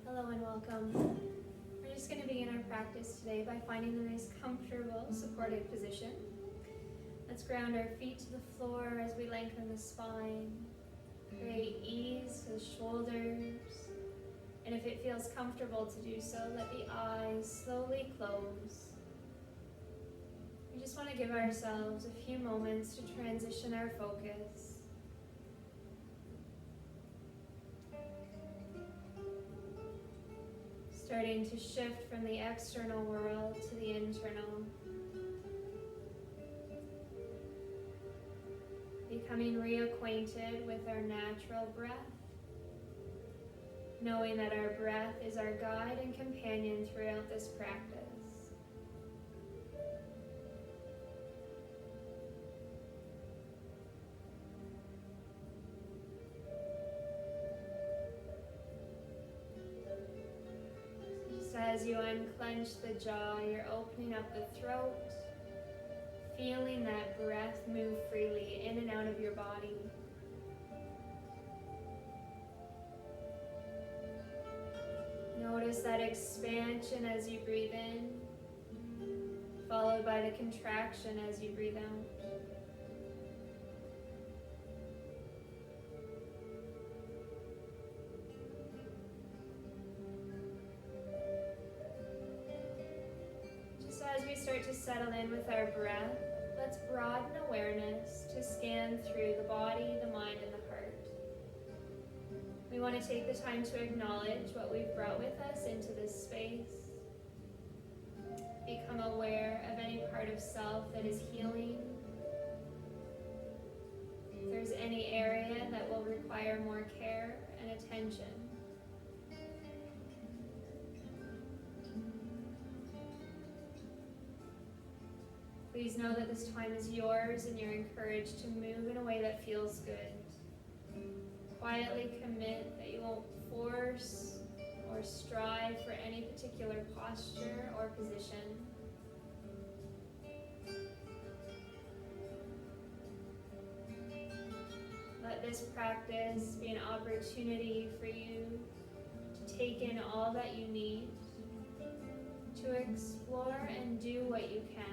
Hello and welcome. We're just going to begin our practice today by finding the nice comfortable supported position. Let's ground our feet to the floor as we lengthen the spine. Create ease to the shoulders. And if it feels comfortable to do so, let the eyes slowly close. We just want to give ourselves a few moments to transition our focus. Starting to shift from the external world to the internal. Becoming reacquainted with our natural breath. Knowing that our breath is our guide and companion throughout this practice. As you unclench the jaw, you're opening up the throat, feeling that breath move freely in and out of your body. Notice that expansion as you breathe in, followed by the contraction as you breathe out. As we start to settle in with our breath, let's broaden awareness to scan through the body, the mind, and the heart. We want to take the time to acknowledge what we've brought with us into this space. Become aware of any part of self that is healing. If there's any area that will require more care and attention. Please know that this time is yours and you're encouraged to move in a way that feels good. Quietly commit that you won't force or strive for any particular posture or position. Let this practice be an opportunity for you to take in all that you need, to explore and do what you can.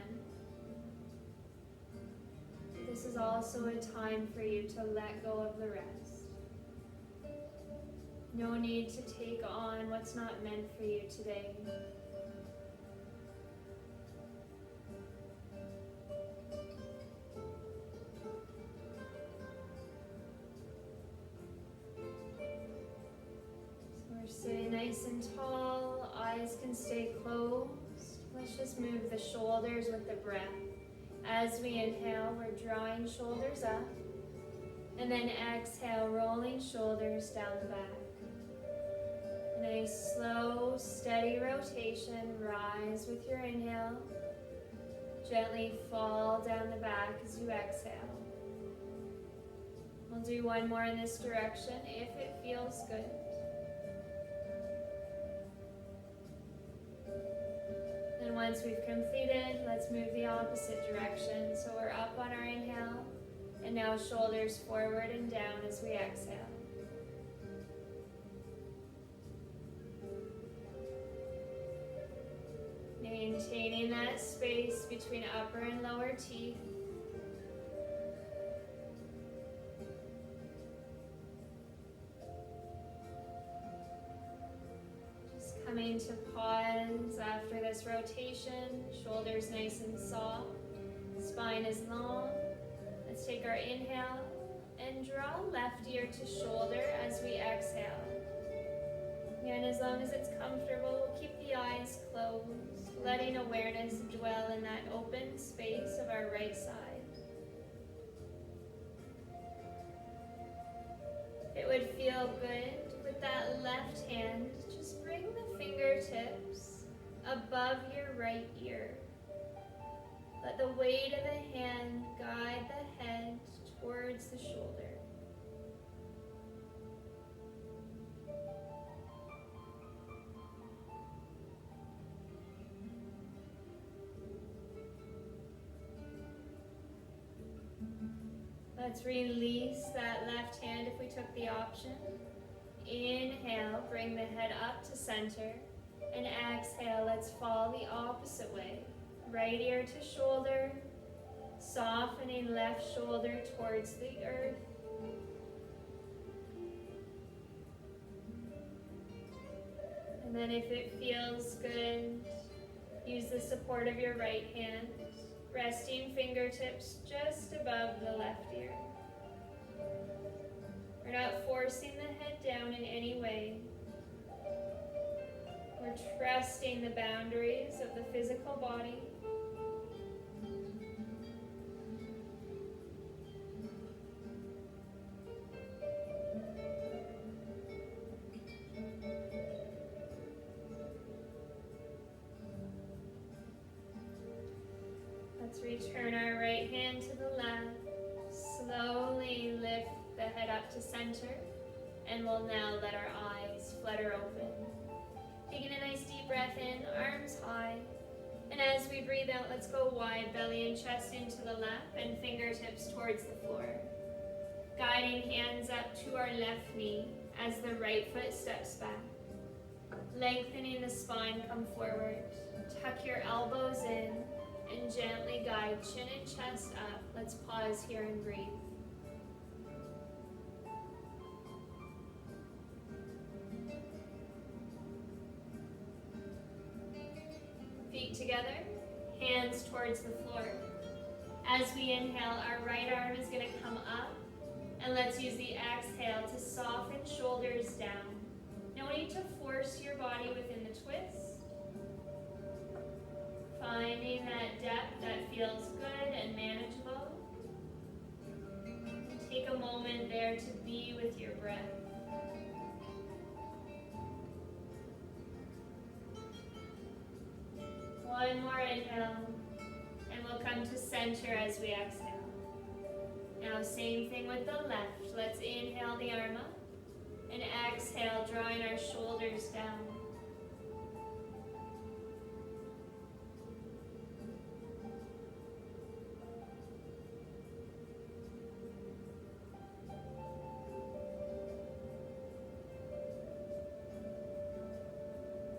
This is also a time for you to let go of the rest. No need to take on what's not meant for you today. So we're sitting nice and tall, eyes can stay closed. Let's just move the shoulders with the breath. As we inhale, we're drawing shoulders up, and then exhale, rolling shoulders down the back. And a slow, steady rotation, rise with your inhale, gently fall down the back as you exhale. We'll do one more in this direction if it feels good. And once we've completed, let's move the opposite direction. So we're up on our inhale, and now shoulders forward and down as we exhale. Maintaining that space between upper and lower teeth. Coming to pause after this rotation, shoulders nice and soft, spine is long. Let's take our inhale and draw left ear to shoulder as we exhale. And as long as it's comfortable, we'll keep the eyes closed, letting awareness dwell in that open space of our right side. It would feel good with that left hand, just bring the fingertips above your right ear. Let the weight of the hand guide the head towards the shoulder. Let's release that left hand if we took the option. Inhale, bring the head up to center. And exhale, let's fall the opposite way. Right ear to shoulder, softening left shoulder towards the earth. And then if it feels good, use the support of your right hand, resting fingertips just above the left ear. We're not forcing the head down in any way. We're trusting the boundaries of the physical body. Let's return our right hand to the left. Slowly lift the head up to center, and we'll now let our eyes flutter open. Taking a nice deep breath in, arms high. And as we breathe out, let's go wide, belly and chest into the lap and fingertips towards the floor. Guiding hands up to our left knee as the right foot steps back. Lengthening the spine, come forward. Tuck your elbows in and gently guide chin and chest up. Let's pause here and breathe. Feet together, hands towards the floor. As we inhale, our right arm is going to come up, and let's use the exhale to soften shoulders down. No need to force your body within the twist. Finding that depth that feels good and manageable. And take a moment there to be with your breath. One more inhale, and we'll come to center as we exhale. Now same thing with the left. Let's inhale the arm up, and exhale, drawing our shoulders down.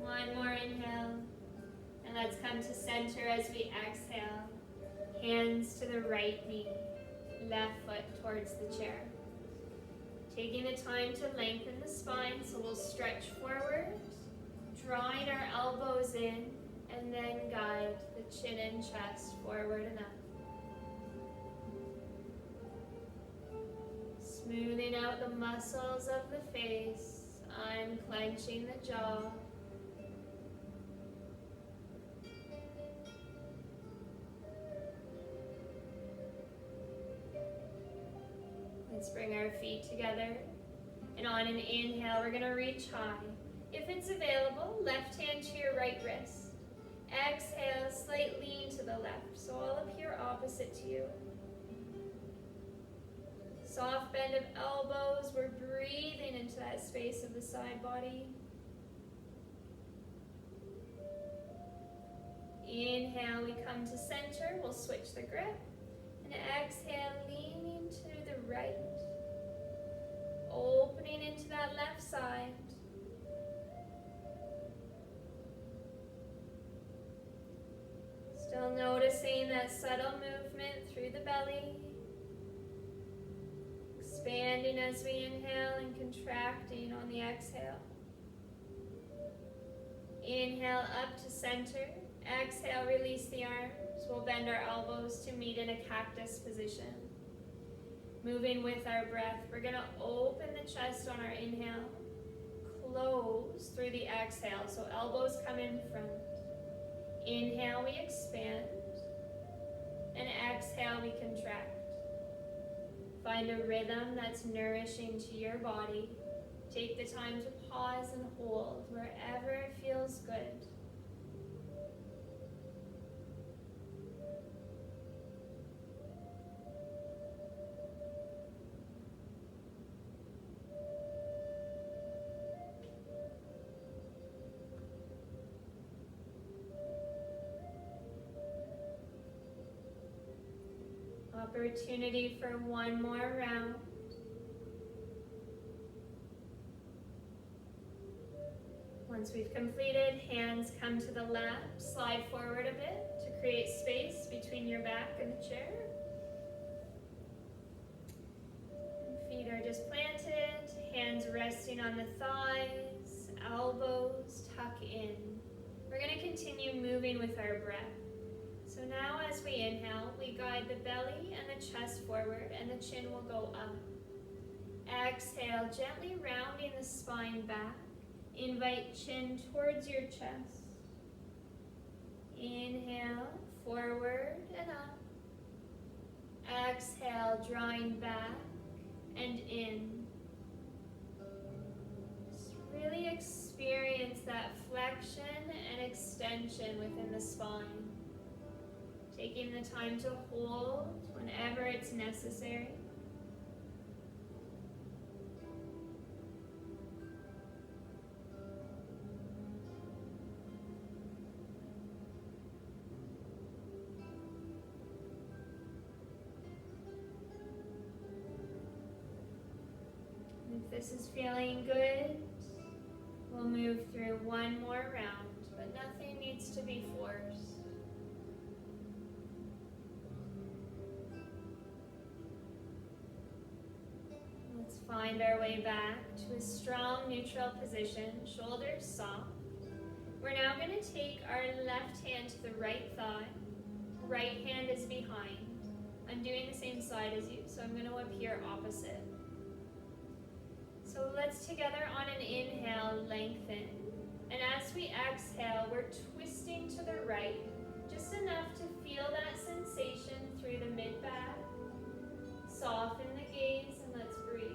One more inhale. And let's come to center as we exhale. Hands to the right knee, left foot towards the chair. Taking the time to lengthen the spine, so we'll stretch forward, drawing our elbows in, and then guide the chin and chest forward and up. Smoothing out the muscles of the face, unclenching the jaw. Let's bring our feet together, and on an inhale, we're going to reach high. If it's available, left hand to your right wrist. Exhale, slight lean to the left, so I'll appear opposite to you. Soft bend of elbows, we're breathing into that space of the side body. Inhale, we come to center, we'll switch the grip. And exhale, leaning to the right. Opening into that left side. Still noticing that subtle movement through the belly. Expanding as we inhale and contracting on the exhale. Inhale up to center. Exhale, release the arms. We'll bend our elbows to meet in a cactus position. Moving with our breath, we're going to open the chest on our inhale, close through the exhale, so elbows come in front. Inhale, we expand, and exhale, we contract. Find a rhythm that's nourishing to your body. Take the time to pause and hold wherever it feels good. Opportunity for one more round. Once we've completed, hands come to the lap, slide forward a bit to create space between your back and the chair. And feet are just planted, hands resting on the thighs, elbows tuck in. We're going to continue moving with our breath. So now as we inhale, we guide the belly and the chest forward and the chin will go up. Exhale, gently rounding the spine back. Invite chin towards your chest. Inhale, forward and up. Exhale, drawing back and in. Just really experience that flexion and extension within the spine. Taking the time to hold whenever it's necessary. If this is feeling good, we'll move through one more round, but nothing needs to be forced. Let's find our way back to a strong neutral position, shoulders soft. We're now going to take our left hand to the right thigh. Right hand is behind. I'm doing the same side as you, so I'm going to appear opposite. So let's together on an inhale, lengthen. And as we exhale, we're twisting to the right, just enough to feel that sensation through the mid-back. Soften the gaze and let's breathe.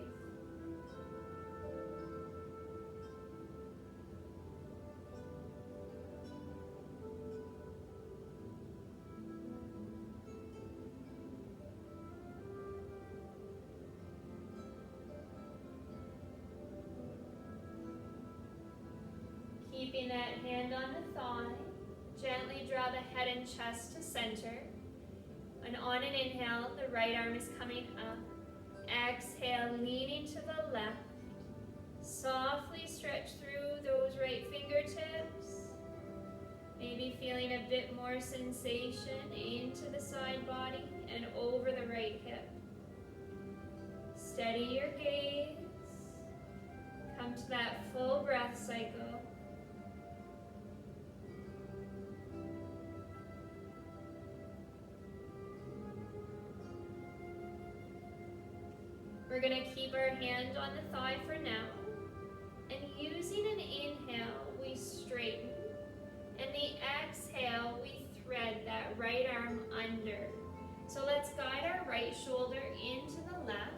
Keeping that hand on the thigh, gently draw the head and chest to center. And on an inhale, the right arm is coming up. Exhale, leaning to the left. Softly stretch through those right fingertips. Maybe feeling a bit more sensation into the side body and over the right hip. Steady your gaze. Come to that full breath cycle. We're going to keep our hand on the thigh for now. And using an inhale, we straighten. And the exhale, we thread that right arm under. So let's guide our right shoulder into the left.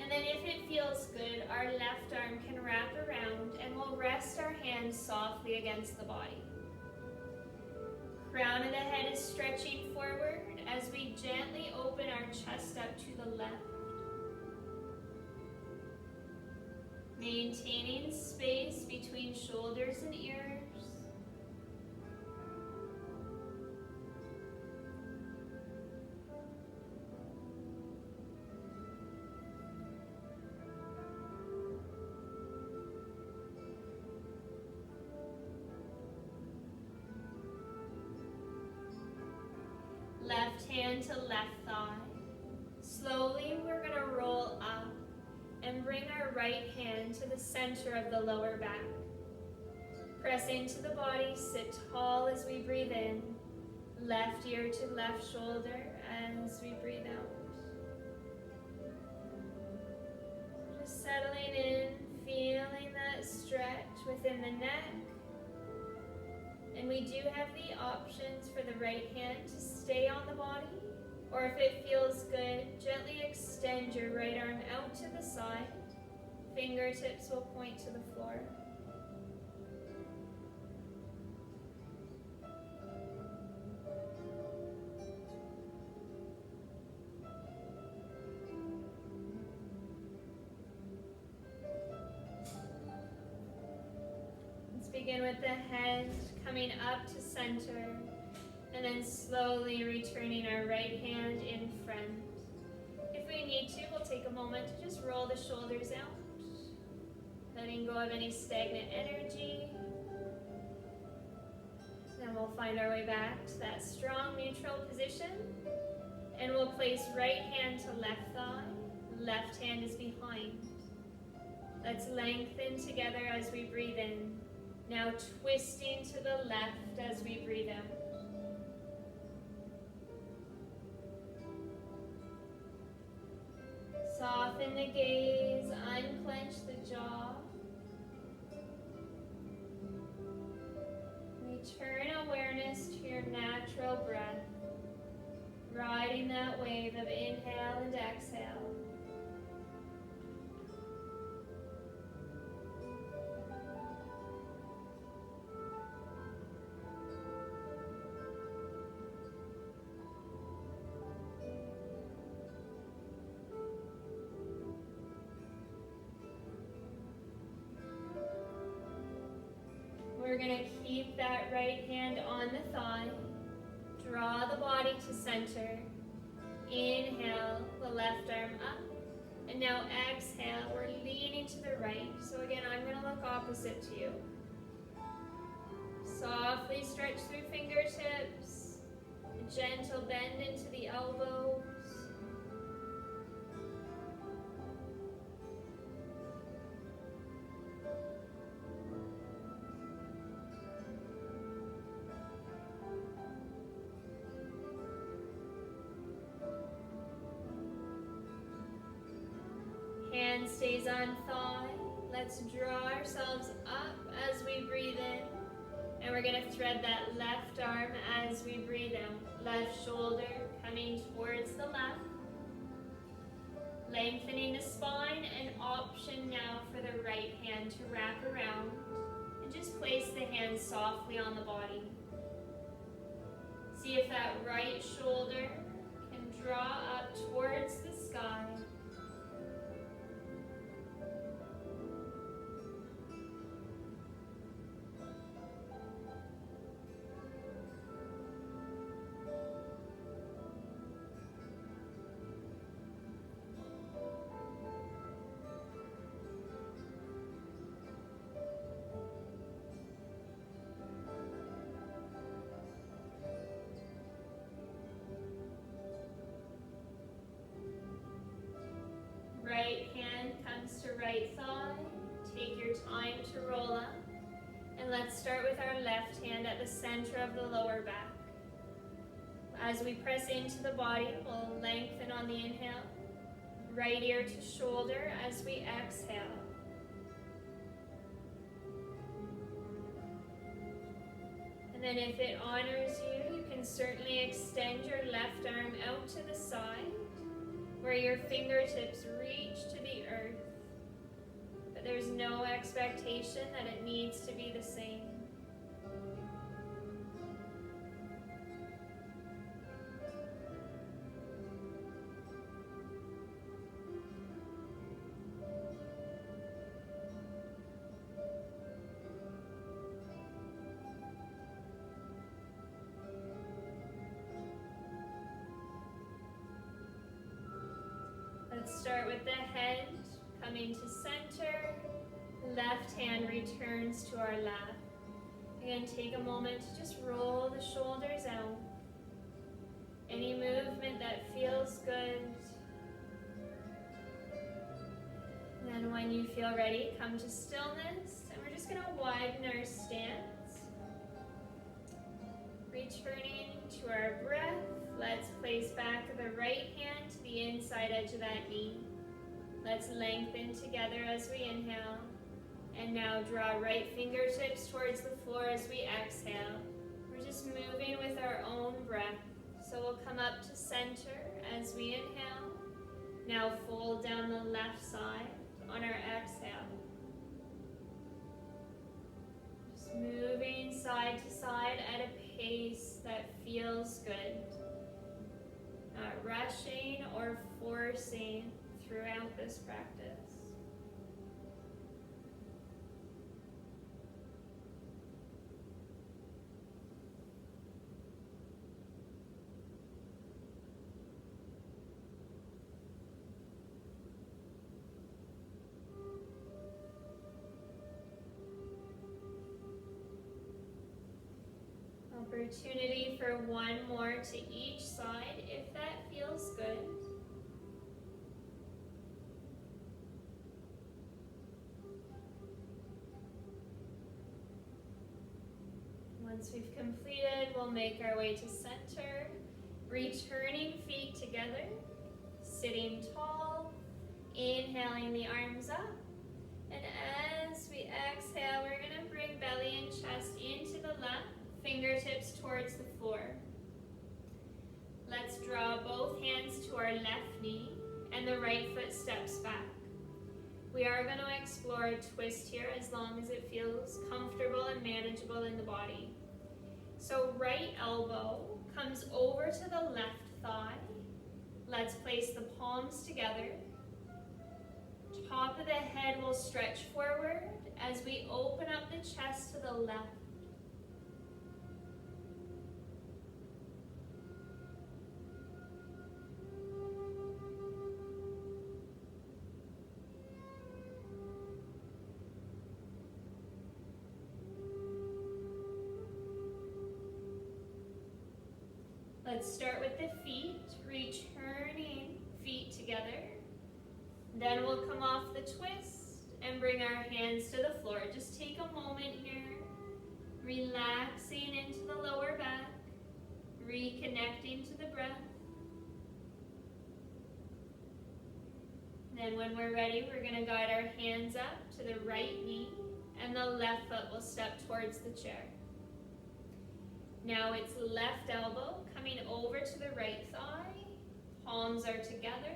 And then if it feels good, our left arm can wrap around and we'll rest our hands softly against the body. Crown of the head is stretching forward as we gently open our chest up to the left. Maintaining space between shoulders and ears. Left hand to left thigh. Slowly we're going to roll up and bring our right hand to the center of the lower back. Press into the body, sit tall as we breathe in. Left ear to left shoulder as we breathe out. Just settling in, feeling that stretch within the neck. And we do have the options for the right hand to stay on the body, or if it feels good, gently extend your right arm out to the side. Fingertips will point to the floor. Let's begin with the head coming up to center. And then slowly returning our right hand in front. If we need to, we'll take a moment to just roll the shoulders out, letting go of any stagnant energy. Then we'll find our way back to that strong neutral position. And we'll place right hand to left thigh, left hand is behind. Let's lengthen together as we breathe in. Now twisting to the left as we breathe out. Soften the gaze, unclench the jaw. Return awareness to your natural breath, riding that wave of inhale and exhale. We're going to keep that right hand on the thigh. Draw the body to center. Inhale, the left arm up. And now exhale, we're leaning to the right. So again, I'm going to look opposite to you. Softly stretch through fingertips. A gentle bend into the elbows. Hand stays on thigh. Let's draw ourselves up as we breathe in. And we're going to thread that left arm as we breathe out. Left shoulder coming towards the left. Lengthening the spine, and option now for the right hand to wrap around. And just place the hand softly on the body. See if that right shoulder can draw up towards the sky. Right hand comes to right thigh. Take your time to roll up. And let's start with our left hand at the center of the lower back. As we press into the body, we'll lengthen on the inhale. Right ear to shoulder as we exhale. And then if it honors you, you can certainly extend your left arm out to the side, where your fingertips reach to the earth, but there's no expectation that it needs to be the same. Let's start with the head coming to center. Left hand returns to our lap. Again, take a moment to just roll the shoulders out. Any movement that feels good. Then when you feel ready, come to stillness. And we're just going to widen our stance. Returning to our breath. Let's place back the right hand to the inside edge of that knee. Let's lengthen together as we inhale. And now draw right fingertips towards the floor as we exhale. We're just moving with our own breath. So we'll come up to center as we inhale. Now fold down the left side on our exhale. Just moving side to side at a pace that feels good. Not rushing or forcing throughout this practice. Opportunity for one more to each side if that feels good. Once we've completed, we'll make our way to center, returning feet together, sitting tall, inhaling the arms up, and as we exhale, we're going to bring belly and chest into the left, fingertips towards the floor. Let's draw both hands to our left knee, and the right foot steps back. We are going to explore a twist here as long as it feels comfortable and manageable in the body. So right elbow comes over to the left thigh. Let's place the palms together. Top of the head will stretch forward as we open up the chest to the left. Let's start with the feet, returning feet together. Then we'll come off the twist and bring our hands to the floor. Just take a moment here, relaxing into the lower back, reconnecting to the breath. Then when we're ready, we're going to guide our hands up to the right knee, and the left foot will step towards the chair. Now it's left elbow coming over to the right thigh. Palms are together.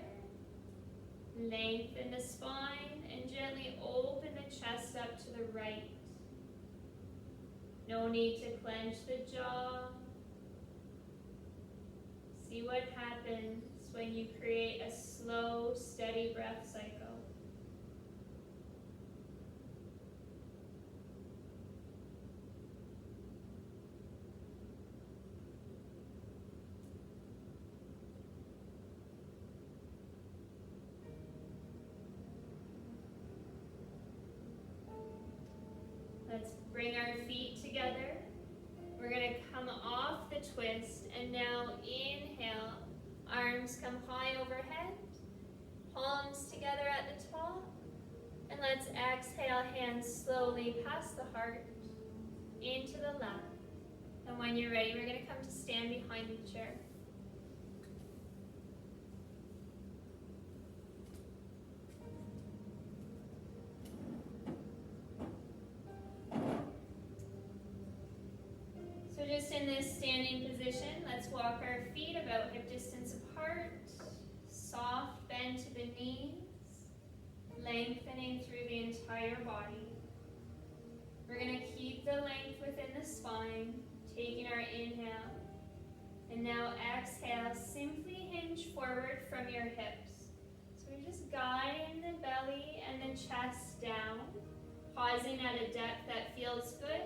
Lengthen the spine and gently open the chest up to the right. No need to clench the jaw. See what happens when you create a slow, steady breath cycle. Let's bring our feet together. We're going to come off the twist and now inhale. Arms come high overhead. Palms together at the top. And let's exhale, hands slowly past the heart into the left. And when you're ready, we're going to come to stand behind the chair. Just in this standing position, let's walk our feet about hip distance apart. Soft bend to the knees, lengthening through the entire body. We're going to keep the length within the spine, taking our inhale. And now exhale, simply hinge forward from your hips. So we're just guiding the belly and the chest down, pausing at a depth that feels good.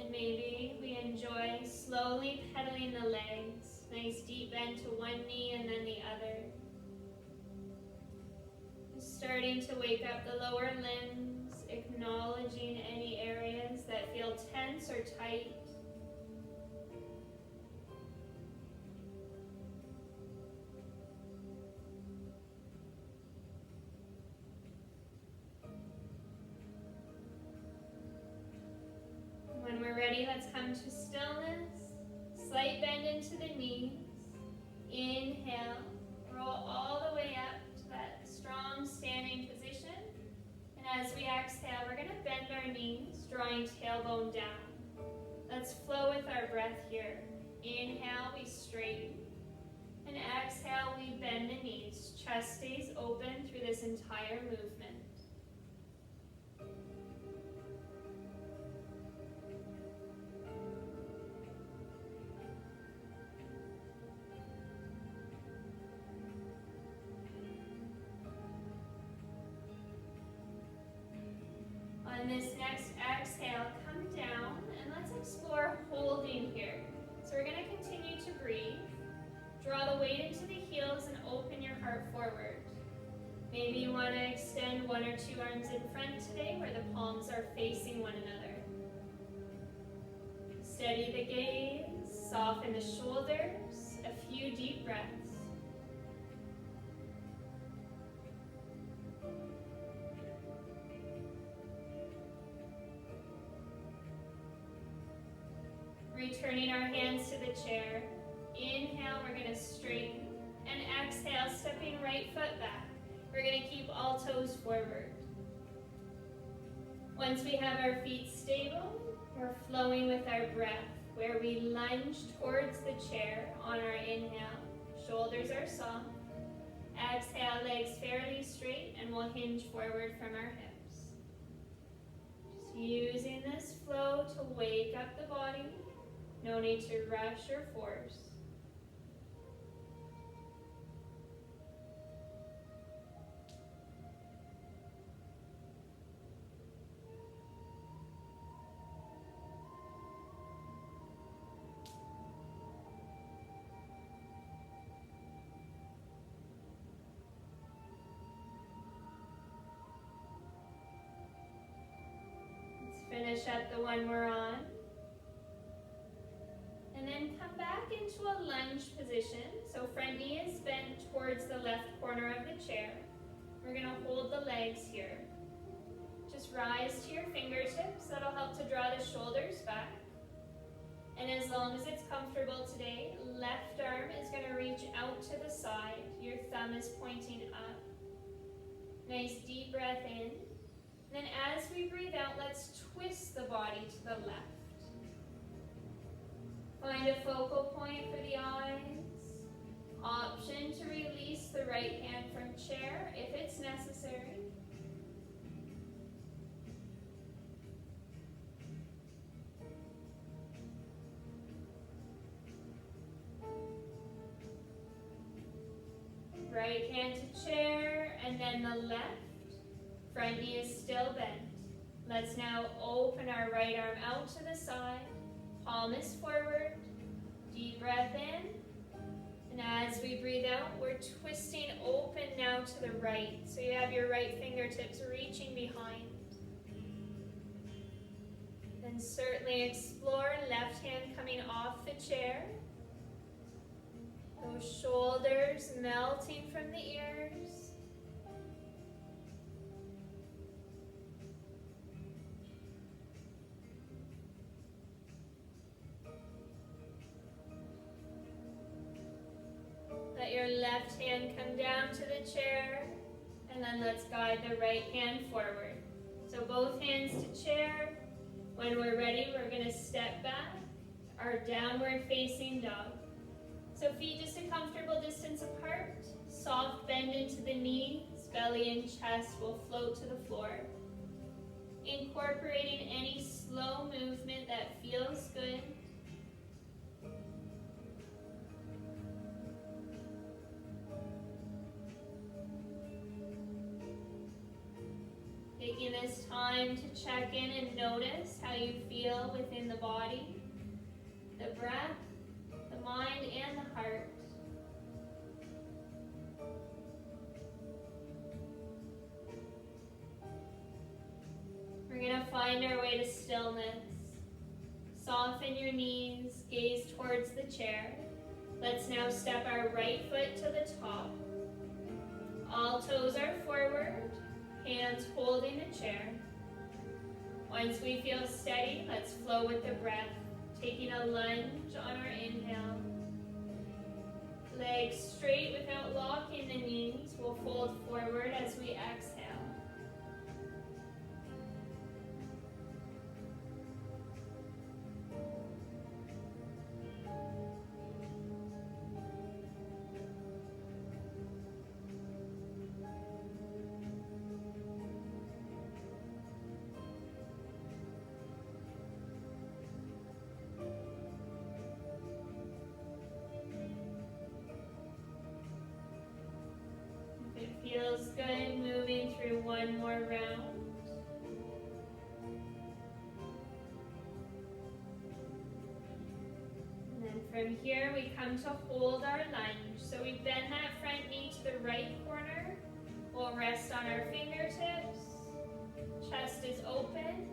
And maybe we enjoy slowly pedaling the legs. Nice deep bend to one knee and then the other. Starting to wake up the lower limbs, acknowledging any areas that feel tense or tight. When we're ready, let's come to stillness. Slight bend into the knees. Inhale, roll all the way up to that strong standing position. And as we exhale, we're going to bend our knees, drawing tailbone down. Let's flow with our breath here. Inhale, we straighten. And exhale, we bend the knees. Chest stays open through this entire movement. On this next exhale, come down and let's explore holding here. So we're going to continue to breathe. Draw the weight into the heels and open your heart forward. Maybe you want to extend one or two arms in front today where the palms are facing one another. Steady the gaze, soften the shoulders, a few deep breaths. Returning our hands to the chair. Inhale, we're going to straighten. And exhale, stepping right foot back. We're going to keep all toes forward. Once we have our feet stable, we're flowing with our breath, where we lunge towards the chair on our inhale. Shoulders are soft. Exhale, legs fairly straight, and we'll hinge forward from our hips. Just using this flow to wake up the body. No need to rush or force. Let's finish up the one we're on. And then come back into a lunge position. So front knee is bent towards the left corner of the chair. We're going to hold the legs here. Just rise to your fingertips. That'll help to draw the shoulders back. And as long as it's comfortable today, left arm is going to reach out to the side. Your thumb is pointing up. Nice deep breath in. Then as we breathe out, let's twist the body to the left. Find a focal point for the eyes. Option to release the right hand from chair if it's necessary. Right hand to chair, and then the left. Front knee is still bent. Let's now open our right arm out to the side. Palm is forward. Deep breath in. And as we breathe out, we're twisting open now to the right. So you have your right fingertips reaching behind. Then certainly explore left hand coming off the chair. Those shoulders melting from the ears. Let your left hand come down to the chair, and then let's guide the right hand forward. So both hands to chair. When we're ready, we're going to step back, our downward facing dog. So feet just a comfortable distance apart, soft bend into the knees, belly and chest will float to the floor. Incorporating any slow movement that feels good. Taking this time to check in and notice how you feel within the body, the breath, the mind, and the heart. We're going to find our way to stillness. Soften your knees, gaze towards the chair. Let's now step our right foot to the top. All toes are forward, hands holding the chair. Once we feel steady, let's flow with the breath, taking a lunge on our inhale. Legs straight without locking the knees. We'll fold forward as we exhale. Feels good, moving through one more round. And then from here we come to hold our lunge. So we bend that front knee to the right corner. We'll rest on our fingertips. Chest is open.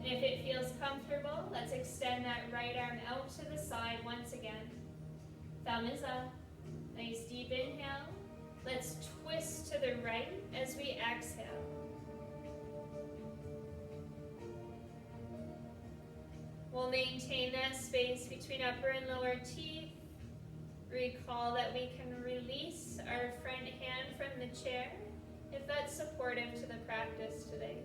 And if it feels comfortable, let's extend that right arm out to the side once again. Thumb is up. Nice deep inhale. Let's twist to the right as we exhale. We'll maintain that space between upper and lower teeth. Recall that we can release our front hand from the chair if that's supportive to the practice today.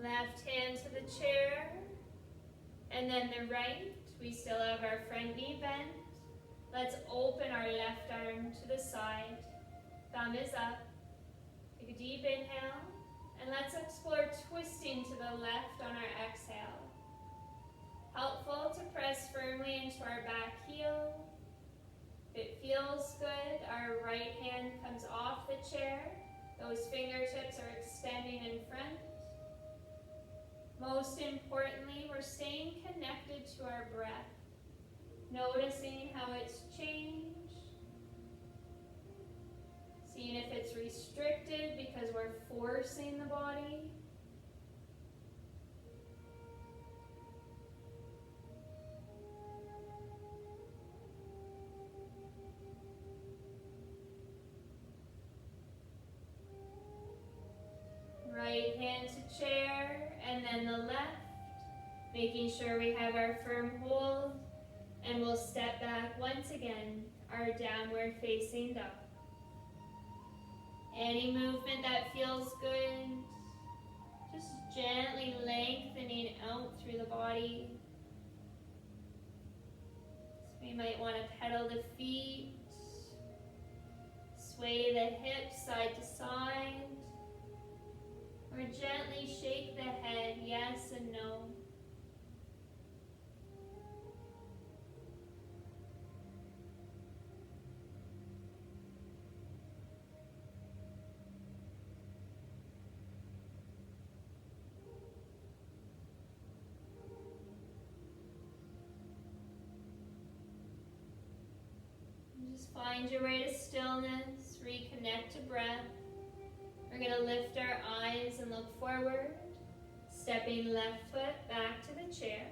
Left hand to the chair, and then the right. We still have our front knee bent. Let's open our left arm to the side. Thumb is up. Take a deep inhale, and let's explore twisting to the left on our exhale. Helpful to press firmly into our back heel. If it feels good, our right hand comes off the chair. Those fingertips are extending in front. Most importantly, we're staying connected to our breath, noticing how it's changed, seeing if it's restricted because we're forcing the body. Right hand to chair, and then the left, making sure we have our firm hold, and we'll step back once again, our downward facing dog. Any movement that feels good, just gently lengthening out through the body. So we might want to pedal the feet, sway the hips side to side, or gently shake the head, yes and no. Just find your way to stillness, reconnect to breath. We're going to lift our eyes and look forward, stepping left foot back to the chair.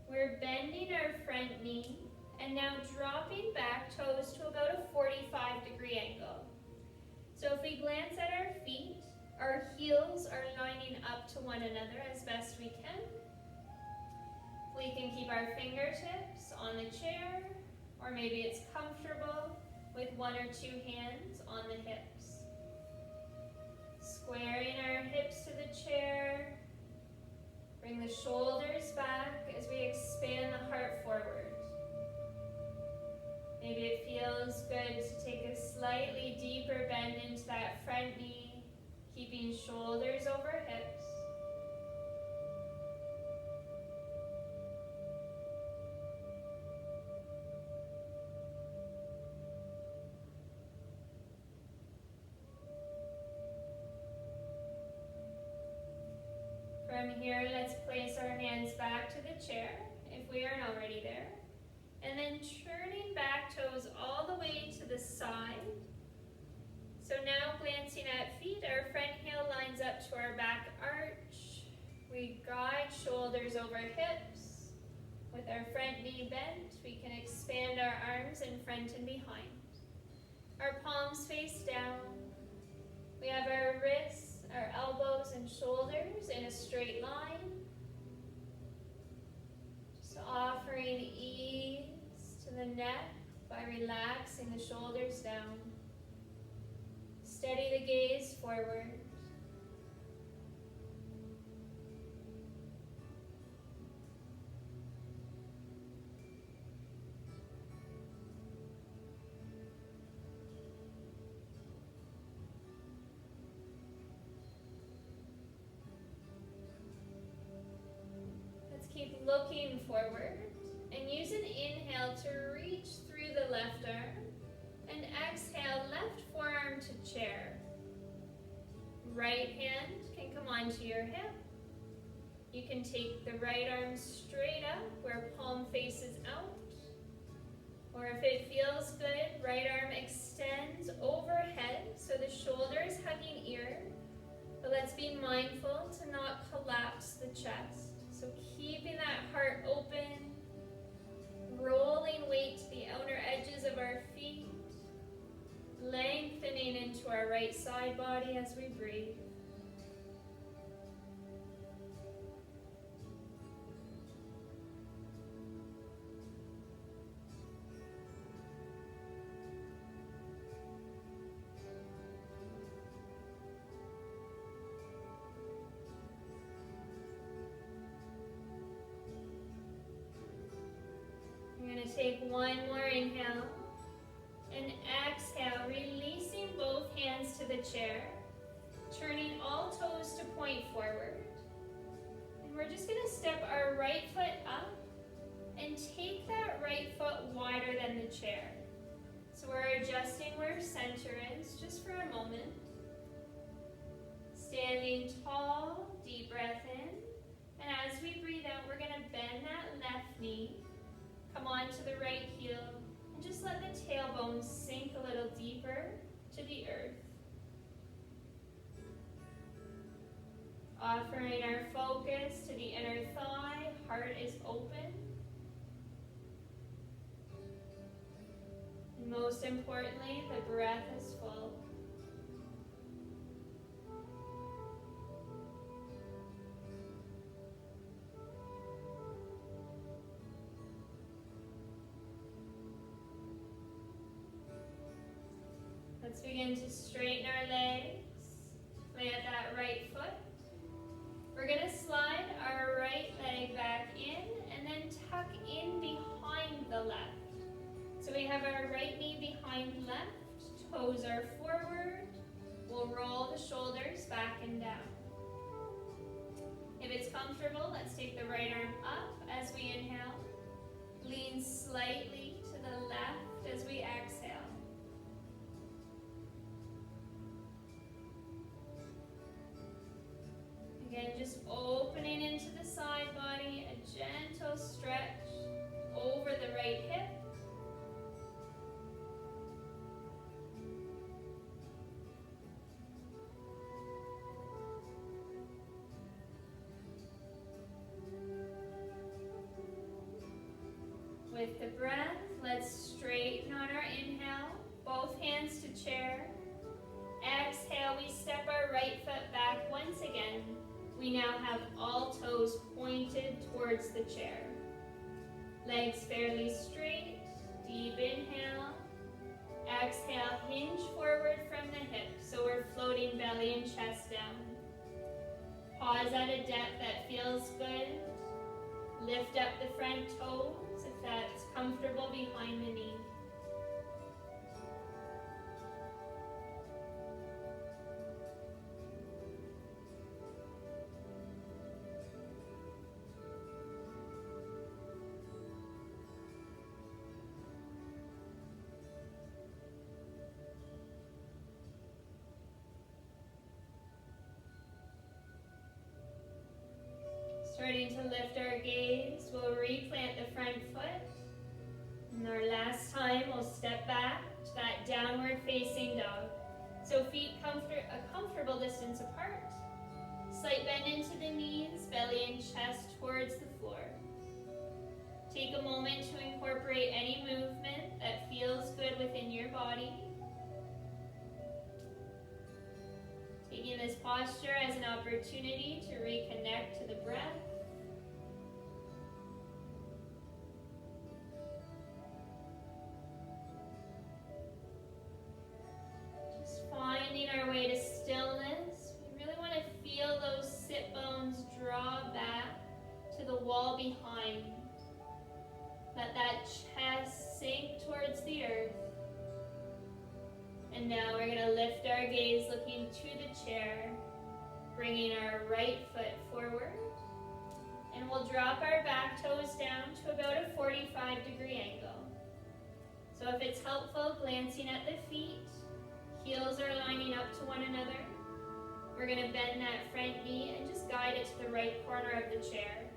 We're bending our front knee and now dropping back toes to about a 45-degree angle. So if we glance at our feet, our heels are lining up to one another as best we can. We can keep our fingertips on the chair, or maybe it's comfortable with one or two hands on the hips. Squaring our hips to the chair. Bring the shoulders back as we expand the heart forward. Maybe it feels good to take a slightly deeper bend into that front knee, keeping shoulders over hips. From here, let's place our hands back to the chair, if we aren't already there. And then turning back toes all the way to the side. So now glancing at feet, our front heel lines up to our back arch. We guide shoulders over hips. With our front knee bent, we can expand our arms in front and behind. Our palms face down. We have our wrists, our elbows and shoulders in a straight line. Just offering ease to the neck by relaxing the shoulders down. Steady the gaze forward. Keep looking forward and use an inhale to reach through the left arm and exhale, left forearm to chair. Right hand can come onto your hip. You can take the right arm straight up where palm faces out. Or if it feels good, right arm extends overhead so the shoulder is hugging ear. But let's be mindful to not collapse the chest. So keeping that heart open, rolling weight to the outer edges of our feet, lengthening into our right side body as we breathe. Take one more inhale and exhale, releasing both hands to the chair, turning all toes to point forward. And we're just going to step our right foot up and take that right foot wider than the chair. So we're adjusting where center is just for a moment. Standing tall, deep breath in. And as we breathe out, we're going to bend that left knee. Come onto the right heel and just let the tailbone sink a little deeper to the earth. Offering our focus to the inner thigh, heart is open. And most importantly, the breath is full. Let's begin to straighten our legs. Plant that right foot. We're going to slide our right leg back in and then tuck in behind the left. So we have our right knee behind left, toes are forward. We'll roll the shoulders back and down. If it's comfortable, let's take the right arm up as we inhale. Lean slightly to the left as we exhale. Again, just opening into the side body, a gentle stretch over the right hip. With the breath, let's straighten on our inhale, both hands to chair. Exhale, we step our right foot back once again. We now have all toes pointed towards the chair. Legs fairly straight, deep inhale. Exhale, hinge forward from the hips, so we're floating belly and chest down. Pause at a depth that feels good. Lift up the front toes if that's comfortable behind the knee. Starting to lift our gaze, we'll replant the front foot. And our last time, we'll step back to that downward facing dog. So feet a comfortable distance apart. Slight bend into the knees, belly and chest towards the floor. Take a moment to incorporate any movement that feels good within your body. Taking this posture as an opportunity to reconnect to the breath. Just finding our way to stillness. We really want to feel those sit bones draw back to the wall behind. Let that chest sink towards the earth. And now we're going to lift our gaze looking to the chair, bringing our right foot forward. And we'll drop our back toes down to about a 45-degree angle. So if it's helpful, glancing at the feet, heels are lining up to one another. We're going to bend that front knee and just guide it to the right corner of the chair.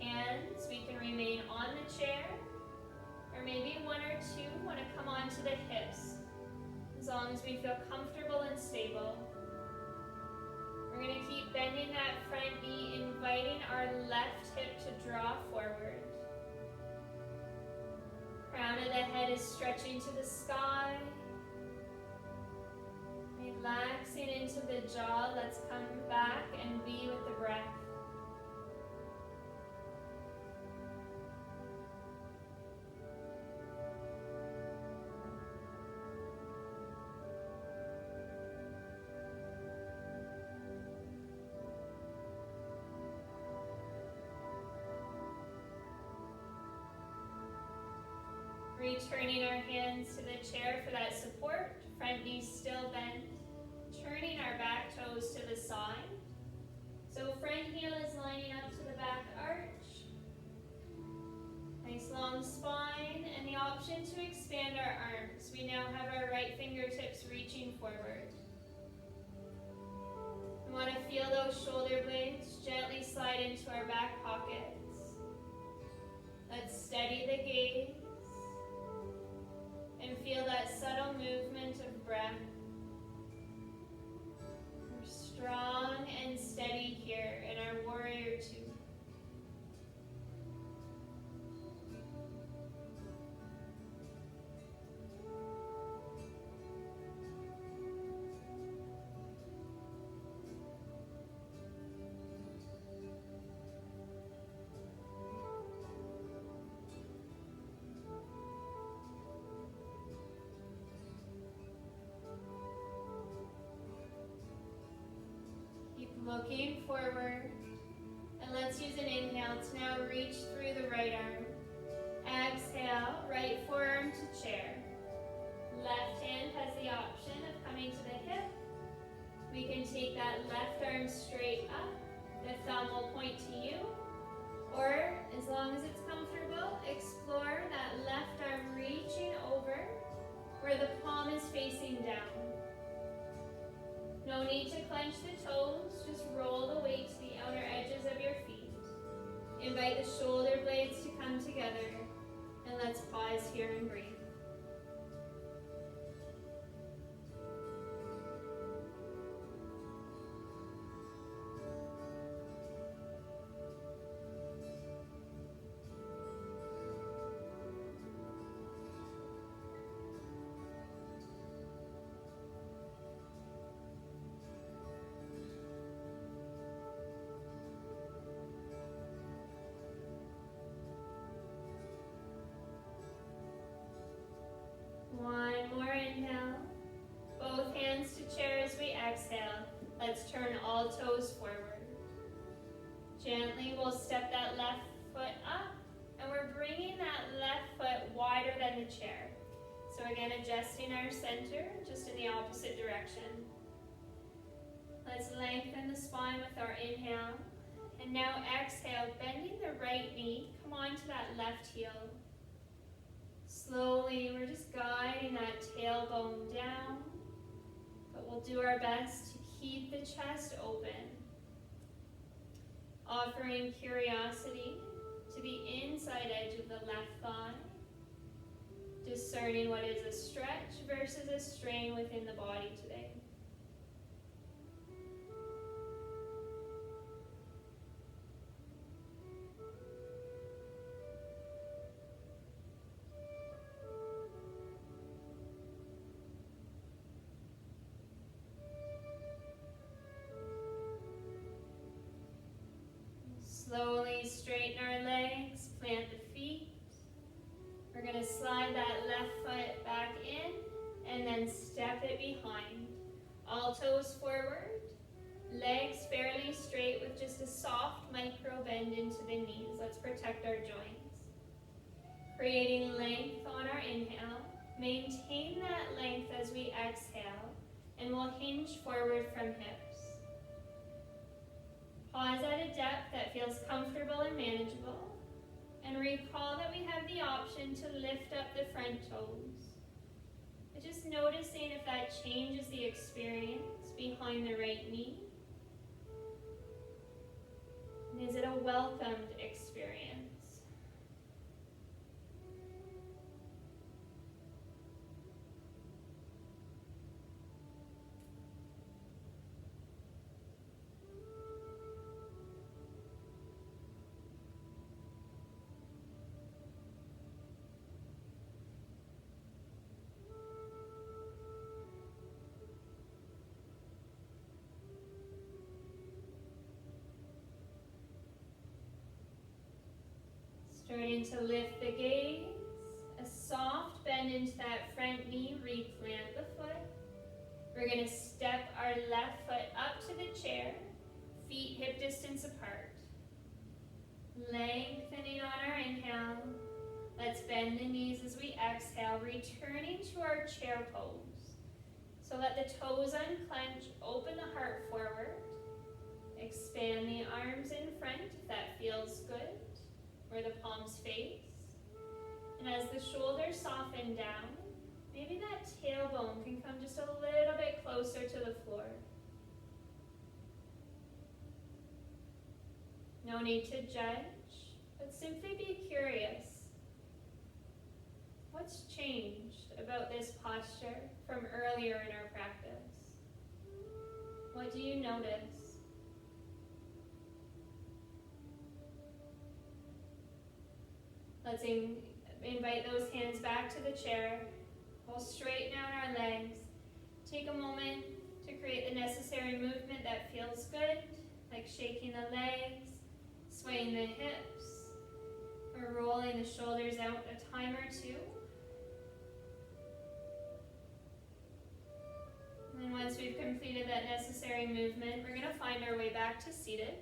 Hands, we can remain on the chair, or maybe one or two want to come onto the hips, as long as we feel comfortable and stable. We're going to keep bending that front knee, inviting our left hip to draw forward. Crown of the head is stretching to the sky. Relaxing into the jaw, let's come back and be with the breath. Returning our hands to the chair for that support, front knee still bent. Turning our back toes to the side. So front heel is lining up to the back arch. Nice long spine, and the option to expand our arms. We now have our right fingertips reaching forward. We want to feel those shoulder blades gently slide into our back pockets. Let's steady the gaze and feel that subtle movement of breath. We're strong and steady here in our warrior two. Looking forward, and let's use an inhale to now reach through the right arm. Exhale, right forearm to chair. Left hand has the option of coming to the hip. We can take that left arm straight up. The thumb will point to you, or as long as it's comfortable, explore that left arm reaching over where the palm is facing down. No need to clench the toes, just roll the weight to the outer edges of your feet. Invite the shoulder blades to come together, and let's pause here and breathe. One more inhale. Both hands to chair as we exhale. Let's turn all toes forward. Gently, we'll step that left foot up, and we're bringing that left foot wider than the chair. So again, adjusting our center, just in the opposite direction. Let's lengthen the spine with our inhale. And now exhale, bending the right knee, come onto that left heel. Slowly, we're just guiding that tailbone down, but we'll do our best to keep the chest open. Offering curiosity to the inside edge of the left thigh, discerning what is a stretch versus a strain within the body today. Slowly straighten our legs, plant the feet. We're going to slide that left foot back in and then step it behind. All toes forward, legs fairly straight with just a soft micro bend into the knees. Let's protect our joints. Creating length on our inhale. Maintain that length as we exhale, and we'll hinge forward from hips. Pause at a depth that feels comfortable and manageable, and recall that we have the option to lift up the front toes. But just noticing if that changes the experience behind the right knee. And is it a welcomed experience? Starting to lift the gaze, a soft bend into that front knee, replant the foot. We're going to step our left foot up to the chair, feet hip distance apart. Lengthening on our inhale. Let's bend the knees as we exhale, returning to our chair pose. So let the toes unclench, open the heart forward. Expand the arms in front if that feels good, where the palms face. And as the shoulders soften down, maybe that tailbone can come just a little bit closer to the floor. No need to judge, but simply be curious. What's changed about this posture from earlier in our practice? What do you notice? Let's invite those hands back to the chair. We'll straighten out our legs. Take a moment to create the necessary movement that feels good, like shaking the legs, swaying the hips, or rolling the shoulders out a time or two. And then once we've completed that necessary movement, we're going to find our way back to seated.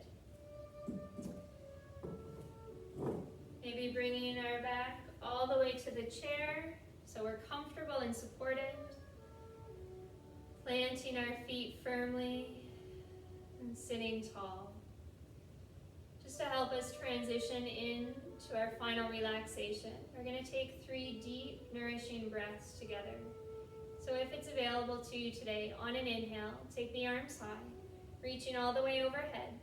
Maybe bringing our back all the way to the chair so we're comfortable and supported. Planting our feet firmly and sitting tall. Just to help us transition into our final relaxation, we're going to take 3 deep, nourishing breaths together. So if it's available to you today, on an inhale, take the arms high, reaching all the way overhead.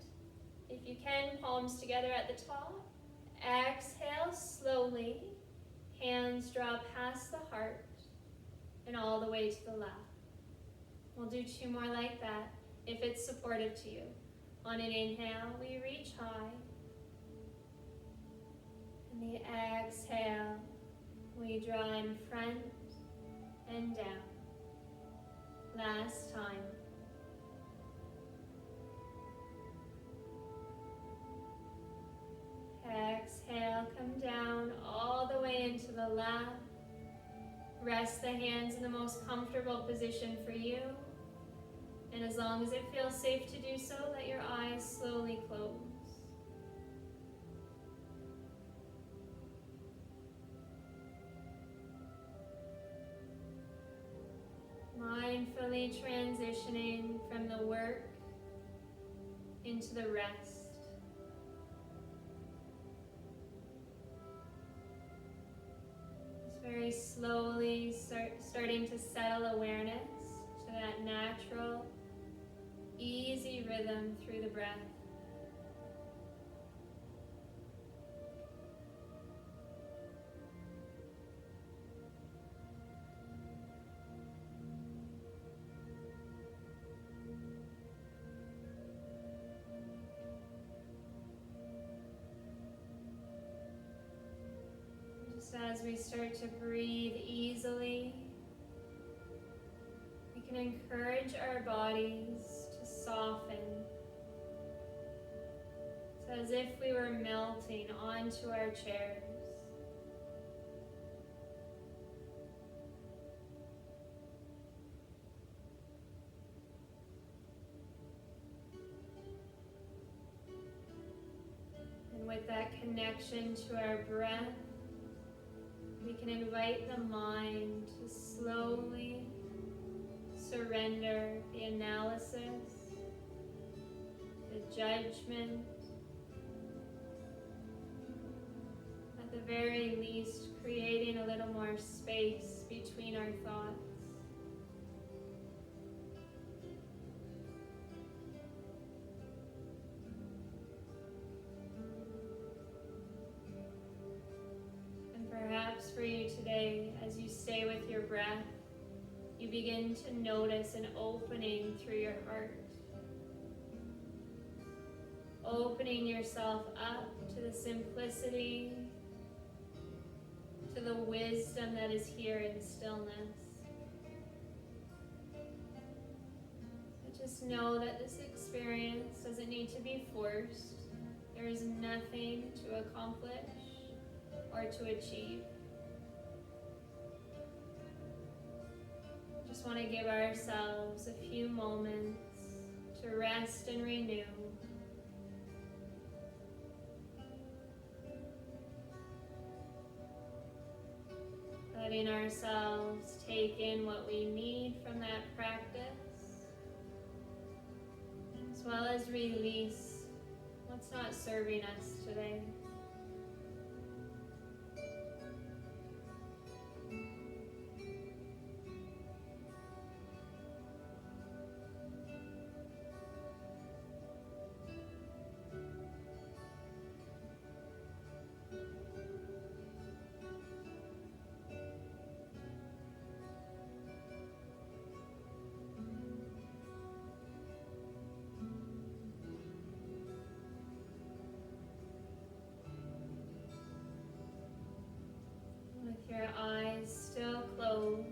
If you can, palms together at the top. Exhale slowly, hands draw past the heart and all the way to the left. We'll do 2 more like that if it's supportive to you. On an inhale, we reach high. And the exhale, we draw in front and down. Last time. Exhale, come down all the way into the lap. Rest the hands in the most comfortable position for you. And as long as it feels safe to do so, let your eyes slowly close. Mindfully transitioning from the work into the rest. Very slowly starting to settle awareness to that natural, easy rhythm through the breath. As we start to breathe easily, we can encourage our bodies to soften. It's as if we were melting onto our chairs. And with that connection to our breath, we can invite the mind to slowly surrender the analysis, the judgment, at the very least creating a little more space between our thoughts. steps for you today as you stay with your breath. You begin to notice an opening through your heart. Opening yourself up to the simplicity, to the wisdom that is here in stillness. But just know that this experience doesn't need to be forced. There is nothing to accomplish or to achieve. Just want to give ourselves a few moments to rest and renew. Letting ourselves take in what we need from that practice, as well as release what's not serving us today. With your eyes still closed,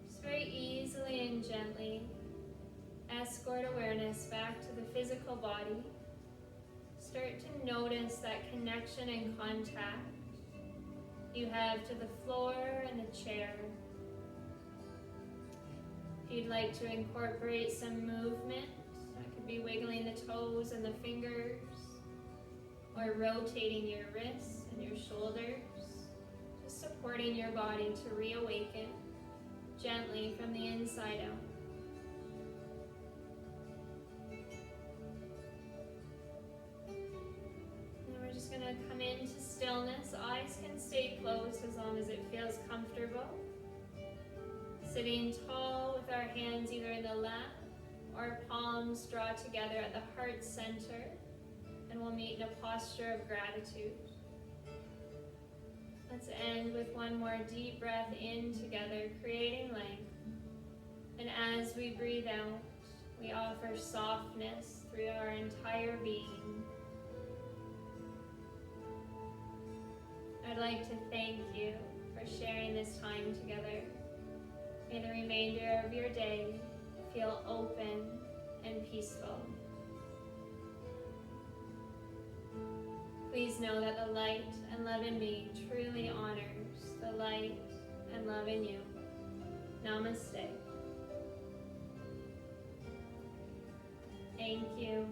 just very easily and gently escort awareness back to the physical body. Start to notice that connection and contact you have to the floor and the chair. If you'd like to incorporate some movement, that could be wiggling the toes and the fingers, or rotating your wrists and your shoulders, just supporting your body to reawaken gently from the inside out. And we're just going to come into stillness. Eyes can stay closed as long as it feels comfortable. Sitting tall with our hands either in the lap or palms draw together at the heart center, and we'll meet in a posture of gratitude. Let's end with one more deep breath in together, creating length. And as we breathe out, we offer softness through our entire being. I'd like to thank you for sharing this time together. May the remainder of your day feel open and peaceful. Please know that the light and love in me truly honors the light and love in you. Namaste. Thank you.